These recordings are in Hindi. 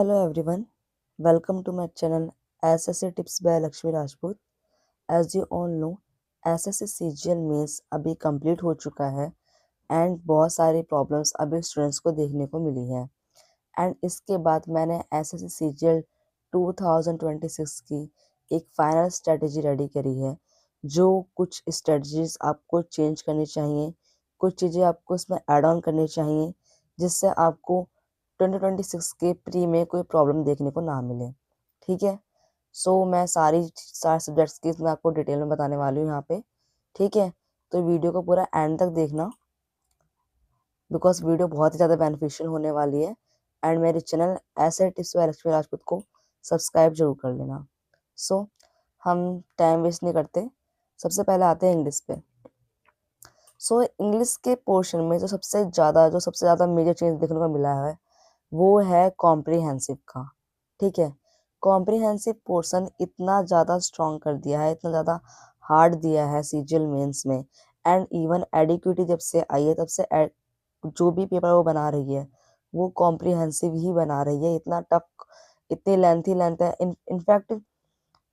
Hello everyone, welcome to my channel SSC Tips by Lakshmi Rajput. As you all know, SSC CGL mains अभी कंप्लीट हो चुका है एंड बहुत सारी प्रॉब्लम्स अभी स्टूडेंट्स को देखने को मिली है एंड इसके बाद मैंने SSC CGL 2026 की एक फाइनल स्ट्रेटजी रेडी करी है। जो कुछ स्ट्रेटजीज आपको चेंज करनी चाहिए, कुछ चीज़ें आपको इसमें ऐड ऑन करनी चाहिए जिससे आपको 2026 के प्री में कोई प्रॉब्लम देखने को ना मिले। ठीक है, सो मैं सारे सब्जेक्ट्स की मैं आपको डिटेल में बताने वाली हूँ यहाँ पे। ठीक है, तो वीडियो को पूरा एंड तक देखना बिकॉज वीडियो बहुत ही ज़्यादा बेनिफिशियल होने वाली है एंड मेरे चैनल ऐसे टिप्स बाय लक्ष्मी राजपूत को सब्सक्राइब जरूर कर लेना। सो हम टाइम वेस्ट नहीं करते, सबसे पहले आते हैं इंग्लिश पे। सो इंग्लिश के पोर्शन में जो सबसे ज़्यादा मेजर चेंज देखने को मिला है वो है कॉम्प्रिहेंसिव का। ठीक है, कॉम्प्रिहेंसिव पोर्शन इतना ज़्यादा स्ट्रॉन्ग कर दिया है, इतना ज़्यादा हार्ड दिया है सीजीएल मेंस में एंड इवन एडिक्यूटी जब से आई है तब से जो भी पेपर वो बना रही है वो कॉम्प्रिहेंसिव ही बना रही है। इतना टफ, इतने लेंथी है, इनफैक्ट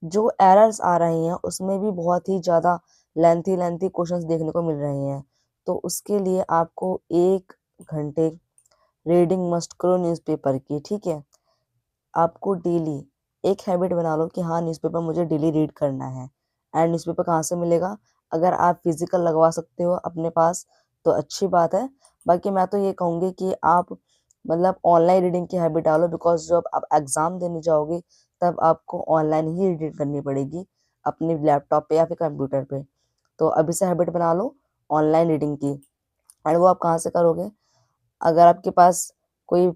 जो एरर्स आ रही हैं उसमें भी बहुत ही ज़्यादा लेंथी क्वेश्चंस देखने को मिल रहे हैं। तो उसके लिए आपको 1 घंटे रीडिंग मस्ट करो न्यूज़पेपर की। ठीक है, आपको डेली एक हैबिट बना लो कि हाँ न्यूज़पेपर मुझे डेली रीड करना है। एंड न्यूज़पेपर कहाँ से मिलेगा? अगर आप फिजिकल लगवा सकते हो अपने पास तो अच्छी बात है, बाकी मैं तो ये कहूँगी कि आप मतलब ऑनलाइन रीडिंग की हैबिट डालो बिकॉज जब आप एग्ज़ाम देने जाओगे तब आपको ऑनलाइन ही रीडिंग करनी पड़ेगी अपने लैपटॉप पे या फिर कंप्यूटर पे। तो अभी से हैबिट बना लो ऑनलाइन रीडिंग की। एंड वो आप कहाँ से करोगे? अगर आपके पास कोई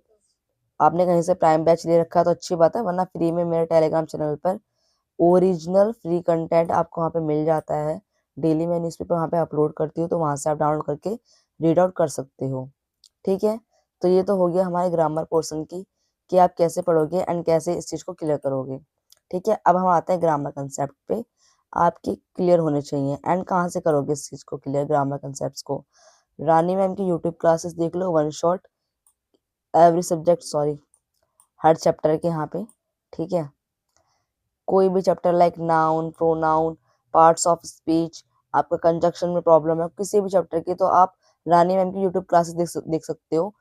आपने कहीं से प्राइम बैच ले रखा है तो अच्छी बात है, वरना फ्री में मेरे टेलीग्राम चैनल पर ओरिजिनल फ्री कंटेंट आपको वहाँ पे मिल जाता है। डेली मैं न्यूज़पेपर वहाँ पे अपलोड करती हूँ तो वहाँ से आप डाउनलोड करके रीड आउट कर सकते हो। ठीक है, तो ये तो हो गया हमारे ग्रामर पोर्शन की कि आप कैसे पढ़ोगे एंड कैसे इस चीज़ को क्लियर करोगे। ठीक है, अब हम आते हैं ग्रामर कंसेप्ट पे। आपकी क्लियर होने चाहिए एंड कहाँ से करोगे इस चीज़ को क्लियर, ग्रामर कंसेप्ट को? रानी मैम की यूट्यूब क्लासेस देख लो, one shot every subject, sorry हर चैप्टर के यहाँ पे। ठीक है, कोई भी chapter like noun, pronoun, parts of speech, आपका कंजक्शन में प्रॉब्लम है किसी भी चैप्टर की तो आप रानी मैम की यूट्यूब क्लासेस देख सकते हो।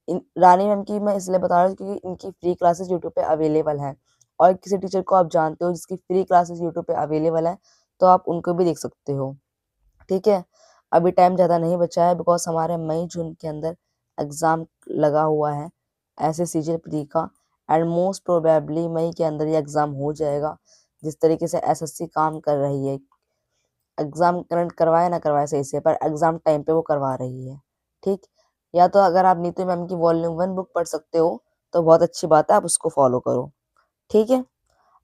रानी मैम की मैं इसलिए बता रहा हूँ क्योंकि इनकी फ्री क्लासेस यूट्यूब पे अवेलेबल हैं और किसी टीचर को आप जानते हो जिसकी फ्री क्लासेस यूट्यूब पे अवेलेबल है तो आप उनको भी देख सकते हो। ठीक है, अभी टाइम ज़्यादा नहीं बचा है बिकॉज हमारे मई जून के अंदर एग्ज़ाम लगा हुआ है ऐसे सीजन प्री का एंड मोस्ट प्रोबेबली मई के अंदर ये एग्ज़ाम हो जाएगा। जिस तरीके से एसएससी काम कर रही है, एग्ज़ाम करंट करवाए ना करवाए सही से, पर एग्ज़ाम टाइम पे वो करवा रही है। ठीक, या तो अगर आप नीतू मैम की वॉल्यूम 1 बुक पढ़ सकते हो तो बहुत अच्छी बात है, आप उसको फॉलो करो। ठीक है,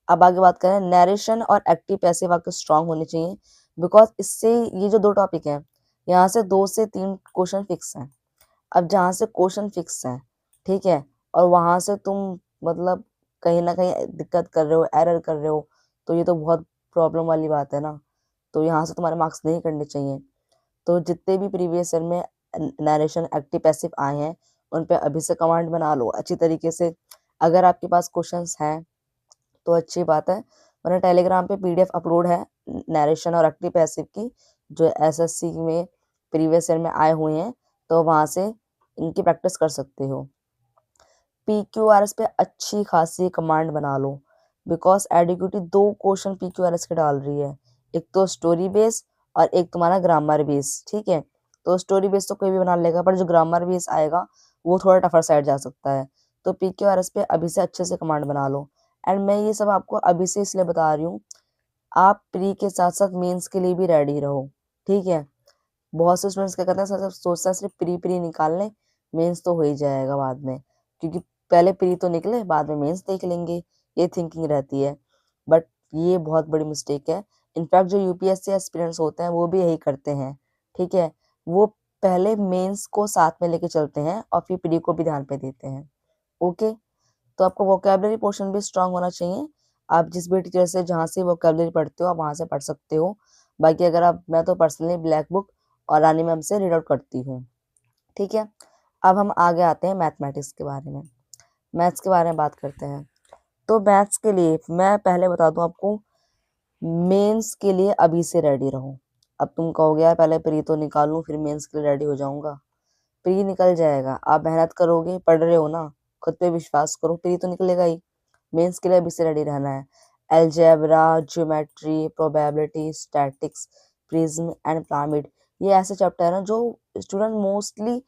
अब आगे बात करें, नरेशन और एक्टिव पैसिव आपके स्ट्रांग होने चाहिए बिकॉज इससे ये जो 2 टॉपिक हैं यहाँ से 2 से 3 क्वेश्चन फिक्स हैं। अब जहाँ से क्वेश्चन फिक्स हैं, ठीक है, और वहाँ से तुम मतलब कहीं ना कहीं दिक्कत कर रहे हो, एरर कर रहे हो, तो ये तो बहुत प्रॉब्लम वाली बात है ना। तो यहाँ से तुम्हारे मार्क्स नहीं करने चाहिए। तो जितने भी प्रीवियस ईयर में नरेशन एक्टिव पैसिव आए हैं उन पे अभी से कमांड बना लो अच्छी तरीके से। अगर आपके पास क्वेश्चंस हैं तो अच्छी बात है, वरना टेलीग्राम पे पीडीएफ अपलोड है नरेशन और एक्टिव पैसिव की जो एसएससी में प्रीवियस ईयर में आए हुए हैं, तो वहाँ से इनकी प्रैक्टिस कर सकते हो। पीक्यूआरएस पे अच्छी खासी कमांड बना लो बिकॉज एडिक्यूटी 2 क्वेश्चन पीक्यूआरएस के डाल रही है, एक तो स्टोरी बेस और एक तुम्हारा ग्रामर बेस। ठीक है, तो स्टोरी बेस तो कोई भी बना लेगा पर जो ग्रामर बेस आएगा वो थोड़ा टफर साइड जा सकता है। तो पीक्यूआरएस पे अभी से अच्छे से कमांड बना लो एंड मैं ये सब आपको अभी से इसलिए बता रही हूँ आप प्री के साथ साथ मेंस के लिए भी रेडी रहो। ठीक है, बहुत से स्टूडेंट्स क्या करते हैं, सब सोचते हैं सिर्फ प्री प्री निकाल लें, मेंस तो हो ही जाएगा बाद में, क्योंकि पहले प्री तो निकले बाद में मेंस देख लेंगे, ये थिंकिंग रहती है। बट ये बहुत बड़ी मिस्टेक है। इनफैक्ट जो यूपीएससी एस्पिरेंट्स होते हैं वो भी यही करते हैं। ठीक है, वो पहले मेंस को साथ में लेके चलते हैं और फिर प्री को भी ध्यान पे देते हैं। ओके, तो आपको वोकेबलरी पोर्शन भी स्ट्रांग होना चाहिए। आप जिस भी टीचर से जहाँ से वोकेबलरी पढ़ते हो आप वहाँ से पढ़ सकते हो। बाकी अगर आप, मैं तो पर्सनली ब्लैक बुक और रानी मैम से रीड आउट करती हूँ। ठीक है, अब हम आगे आते हैं मैथमेटिक्स के बारे में। मैथ्स के बारे में बात करते हैं। तो मैथ्स के लिए मैं पहले बता दूं आपको, मेंस के लिए अभी से रेडी रहो। अब तुम कहोगे यार पहले प्री तो निकालूं फिर मेंस के लिए रेडी हो जाऊंगा। प्री निकल जाएगा, आप मेहनत करोगे, पढ़ रहे हो ना, खुद पे विश्वास करो, प्री तो निकलेगा ही। मेंस के लिए अभी से रेडी रहना है। Algebra, geometry, probability, statics, prism and pyramid, ये ऐसे चैप्टर है ना जो स्टूडेंट मोस्टली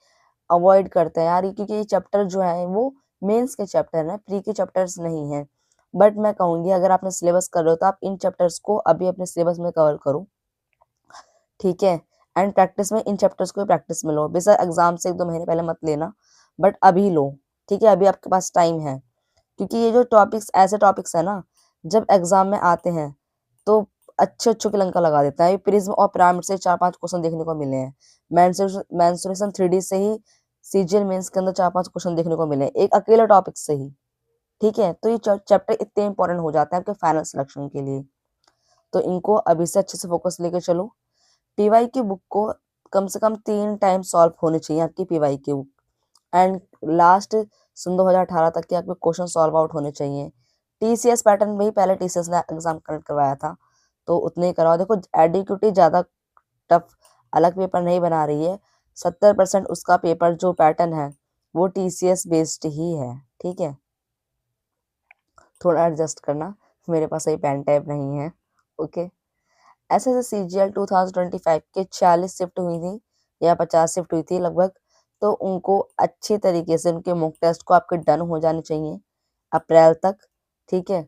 अवॉइड करते हैं यार, क्योंकि ये चैप्टर जो है वो मेंस के चैप्टर हैं, प्री के चैप्टर्स नहीं हैं। बट मैं कहूंगी अगर आपने सिलेबस कर रहे हो तो आप इन चैप्टर्स को अभी अपने सिलेबस में कवर करो, ठीक है। एंड प्रैक्टिस में इन चैप्टर्स को प्रैक्टिस में लो, बेशक एग्जाम से 1-2 महीने पहले मत लेना, बट अभी लो, ठीक है, अभी आपके पास टाइम है। क्योंकि ये जो टॉपिक्स ऐसे टॉपिक्स है ना, जब एग्जाम में आते हैं तो अच्छे अच्छों के लंका लगा देता है। प्रिज्म और पिरामिड से 4-5 क्वेश्चन देखने को मिले हैं। मेंसुरेशन 3D से ही सीजीएल मेंस के अंदर 4-5 क्वेश्चन देखने को मिले हैं, एक अकेले टॉपिक से ही, ठीक है। तो ये चैप्टर इतने इंपॉर्टेंट हो जाते हैं आपके फाइनल सिलेक्शन के लिए, तो इनको अभी से अच्छे से फोकस लेके चलो। पीवाई की बुक को कम से कम 3 टाइम सॉल्व होनी चाहिए आपकी पीवाई की बुक, एंड लास्ट सन 2018 तक के आपके क्वेश्चन सॉल्व आउट होने चाहिए। टीसीएस पैटर्न में ही पहले टीसीएस ने एग्जाम कंडक्ट करवाया था, तो उतने ही कराओ। देखो एडीक्यूटी ज़्यादा टफ अलग पेपर नहीं बना रही है, 70% उसका पेपर जो पैटर्न है वो टीसीएस बेस्ड ही है, ठीक है। थोड़ा एडजस्ट करना, मेरे पास सही पेन टाइप नहीं है, ओके। ऐसे सीजीएल 2025 के 40 शिफ्ट हुई थी या 50 शिफ्ट हुई थी लगभग, तो उनको अच्छी तरीके से उनके मॉक टेस्ट को आपके डन हो जाने चाहिए अप्रैल तक, ठीक है,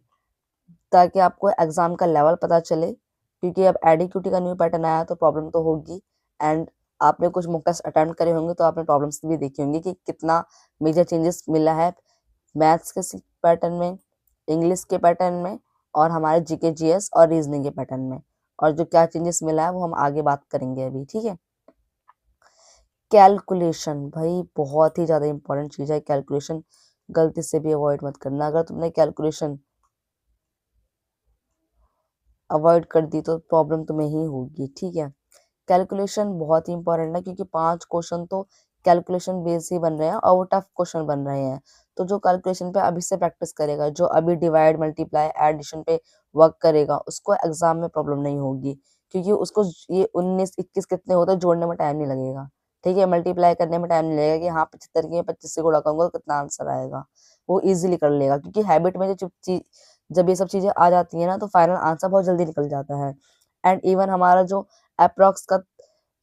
ताकि आपको एग्जाम का लेवल पता चले। क्योंकि अब एडीक्यूटी का न्यू पैटर्न आया तो प्रॉब्लम तो होगी, एंड आपने कुछ मॉक टेस्ट अटेम्प्ट करे होंगे तो आपने प्रॉब्लम्स भी देखी होंगी कि कितना मेजर चेंजेस मिला है मैथ्स के पैटर्न में, इंग्लिश के पैटर्न में, और हमारे जीके जीएस और रीजनिंग के पैटर्न में, और जो क्या चेंजेस मिला है वो हम आगे बात करेंगे अभी, ठीक है। कैलकुलेशन भाई बहुत ही ज़्यादा इंपॉर्टेंट चीज़ है, कैलकुलेशन गलती से भी अवॉइड मत करना। अगर तुमने कैलकुलेशन अवॉइड कर दी तो प्रॉब्लम तुम्हें ही होगी, ठीक है। कैलकुलेशन बहुत ही इंपॉर्टेंट है, क्योंकि 5 क्वेश्चन तो कैलकुलेशन बेस ही बन रहे हैं और वो टफ क्वेश्चन बन रहे हैं। तो जो कैलकुलेशन पे अभी से प्रैक्टिस करेगा, जो अभी डिवाइड मल्टीप्लाई एडिशन पे वर्क करेगा, उसको एग्जाम में प्रॉब्लम नहीं होगी, क्योंकि उसको ये 19-21 कितने होते हैं जोड़ने में टाइम नहीं लगेगा, ठीक है, मल्टीप्लाई करने में टाइम नहीं लगेगा कि हाँ 75 की 25 से गुणा करूंगा तो कितना आंसर आएगा, वो इजीली कर लेगा। क्योंकि हैबिट में जो चीज जब ये सब चीजें आ जाती है ना तो फाइनल आंसर बहुत जल्दी निकल जाता है। एंड इवन हमारा जो अप्रॉक्स का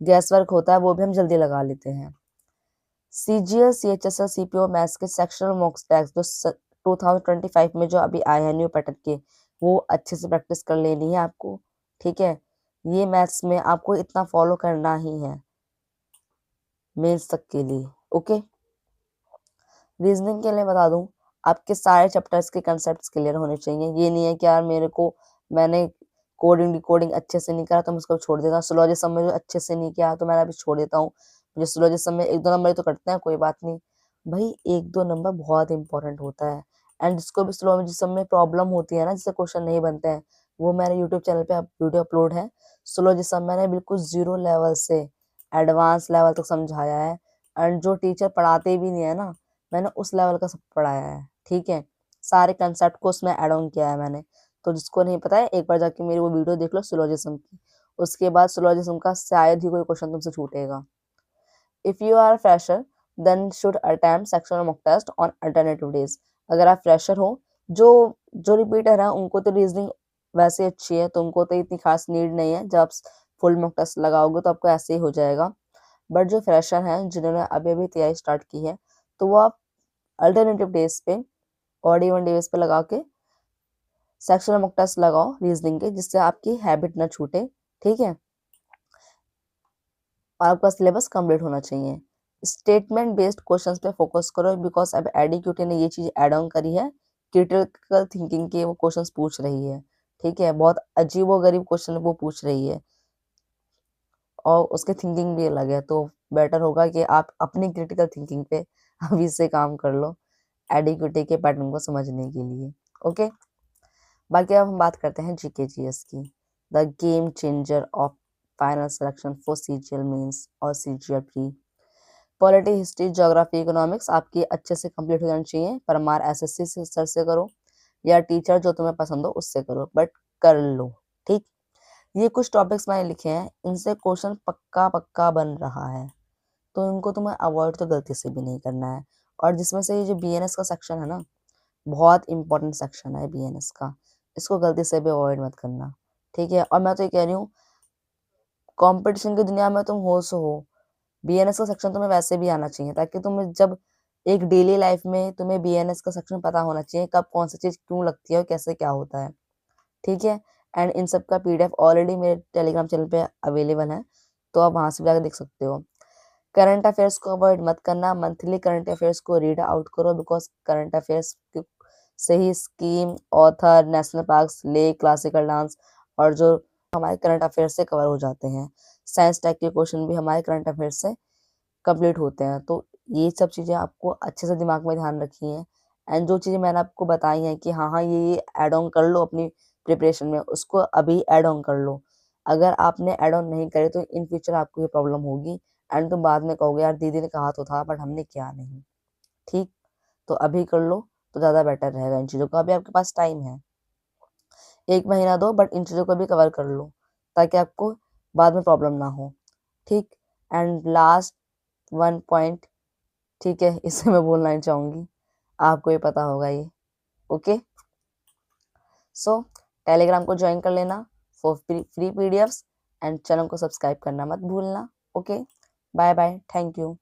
गैस वर्क होता है वो भी हम जल्दी लगा लेते हैं। सीजीएल सीएचएसएल सीपीओ मैथ्स के सेक्शनल मॉक टेस्ट जो 2025 में जो अभी आए हैं न्यू पैटर्न के, वो अच्छे से प्रैक्टिस कर लेनी है आपको, ठीक है। ये मैथ्स में आपको इतना फॉलो करना ही है मेंस तक के लिए, ओके। रीजनिंग के लिए बता दूं, आपके सारे चैप्टर्स के कंसेप्ट क्लियर होने चाहिए। ये नहीं है कि यार मैंने कोडिंग डिकोडिंग अच्छे से नहीं करा तो मैं उसको छोड़ देता हूँ, सिलोजिज्म में जो अच्छे से नहीं किया तो मैंने अभी छोड़ देता हूँ। मुझे सिलोजिज्म में 1-2 नंबर तो कटते हैं, कोई बात नहीं भाई, 1-2 नंबर बहुत इंपॉर्टेंट होता है। एंड जिसको भी सिलोजिज्म में प्रॉब्लम होती है ना, जिससे क्वेश्चन नहीं बनते हैं, वो मेरे यूट्यूब चैनल पे वीडियो अपलोड है। सिलोजिज्म मैंने बिल्कुल 0 लेवल से एडवांस लेवल तक समझाया है, एंड जो टीचर पढ़ाते भी नहीं है ना, मैंने उस लेवल का सब पढ़ाया है, ठीक है। सारे कंसेप्ट को उसमें ऐड ऑन किया है मैंने। तो जिसको नहीं पता है एक बार जाके मेरी वो वीडियो देख लो सिलोजिज्म की, उसके बाद सिलोजिज्म का शायद ही कोई क्वेश्चन तुमसे छूटेगा। If you are fresher then should attempt sectional mock test on alternative days. अगर आप फ्रेशर हो, जो जो रिपीटर है उनको तो रीजनिंग वैसे अच्छी है, तो उनको तो इतनी खास नीड नहीं है, जब आप फुल मॉक टेस्ट लगाओगे तो आपको ऐसे ही हो जाएगा। बट जो फ्रेशर हैं जिन्होंने अभी अभी तैयारी स्टार्ट की है, तो वो आप अल्टरनेटिव डेज पे और इवन डेज पे लगा के सेक्शनल मॉक टेस्ट लगाओ रीजनिंग के, जिससे आपकी हैबिट ना छूटे, ठीक है, और आपका सिलेबस कंप्लीट होना चाहिए। स्टेटमेंट बेस्ड क्वेश्चंस पे फोकस करो, बिकॉज अब एडीक्यूटी ने ये चीज ऐड ऑन करी है, क्रिटिकल थिंकिंग के वो क्वेश्चंस पूछ रही है, ठीक है, बहुत अजीबो गरीब क्वेश्चन वो पूछ रही है, और उसके थिंकिंग भी अलग है, तो बेटर होगा कि आप अपनी क्रिटिकल थिंकिंग पे अभी से काम कर लो एडीक्यूटी के पैटर्न को समझने के लिए, ओके। बाकी अब हम बात करते हैं जीके जीएस की। The game changer of final selection for CGL mains और CGL pre. Polity, history, geography, economics आपकी अच्छे से कंप्लीट हो जानी चाहिए। परमार एसएससी से सर से करो या टीचर जो तुम्हें पसंद हो उससे करो, बट कर लो। ठीक, ये कुछ टॉपिक्स मैंने लिखे हैं, इनसे क्वेश्चन पक्का पक्का बन रहा है, तो इनको तुम्हें अवॉइड तो गलती से भी नहीं करना है। और जिसमें से ये जो बीएनएस का सेक्शन है ना, बहुत इंपॉर्टेंट सेक्शन है बीएनएस का, इसको गलती से भी अवॉइड मत करना। ठीक है, और मैं तो ये कह रही हूँ, कंपटीशन की दुनिया में तुम हो सो हो, बीएनएस का सेक्शन तुम्हें वैसे भी आना चाहिए, ताकि तुम्हें जब एक डेली लाइफ में तुम्हें बीएनएस का सेक्शन पता होना चाहिए, कब कौन सी चीज क्यों लगती है और कैसे क्या होता है। ठीक है, एंड इन सब का पीडीएफ ऑलरेडी मेरे टेलीग्राम चैनल पे अवेलेबल है, तो आप वहां से जाकर देख सकते हो। करंट अफेयर्स को अवॉइड मत करना, मंथली करंट अफेयर्स को रीड आउट करो, बिकॉज करंट अफेयर्स से ही scheme, author, national parks, lake, classical dance और जो हमारे करंट अफेयर्स से कवर हो जाते हैं। साइंस टैग के क्वेश्चन भी हमारे करंट अफेयर्स से कंप्लीट होते हैं। तो ये सब चीज़ें आपको अच्छे से दिमाग में ध्यान रखी हैं, एंड जो चीज़ें मैंने आपको बताई हैं कि हाँ हाँ ये ऐड ऑन कर लो अपनी प्रिपरेशन में, उसको अभी ऐड ऑन कर लो। अगर आपने ऐड ऑन नहीं करे तो इन फ्यूचर आपको ये प्रॉब्लम होगी, एंड तुम बाद में कहोगे यार दीदी ने कहा तो था बट हमने किया नहीं। ठीक, तो अभी कर लो तो ज़्यादा बेटर रहेगा इन चीज़ों का। अभी आपके पास टाइम है, 1 महीना दो, बट इन चीज़ों को भी कवर कर लो ताकि आपको बाद में प्रॉब्लम ना हो। ठीक, एंड लास्ट वन पॉइंट, ठीक है, इसे मैं बोलना ही चाहूंगी, आपको ये पता होगा ये। ओके, सो टेलीग्राम को ज्वाइन कर लेना for free PDFs, and channel को सब्सक्राइब करना मत भूलना। Okay, bye bye, thank you.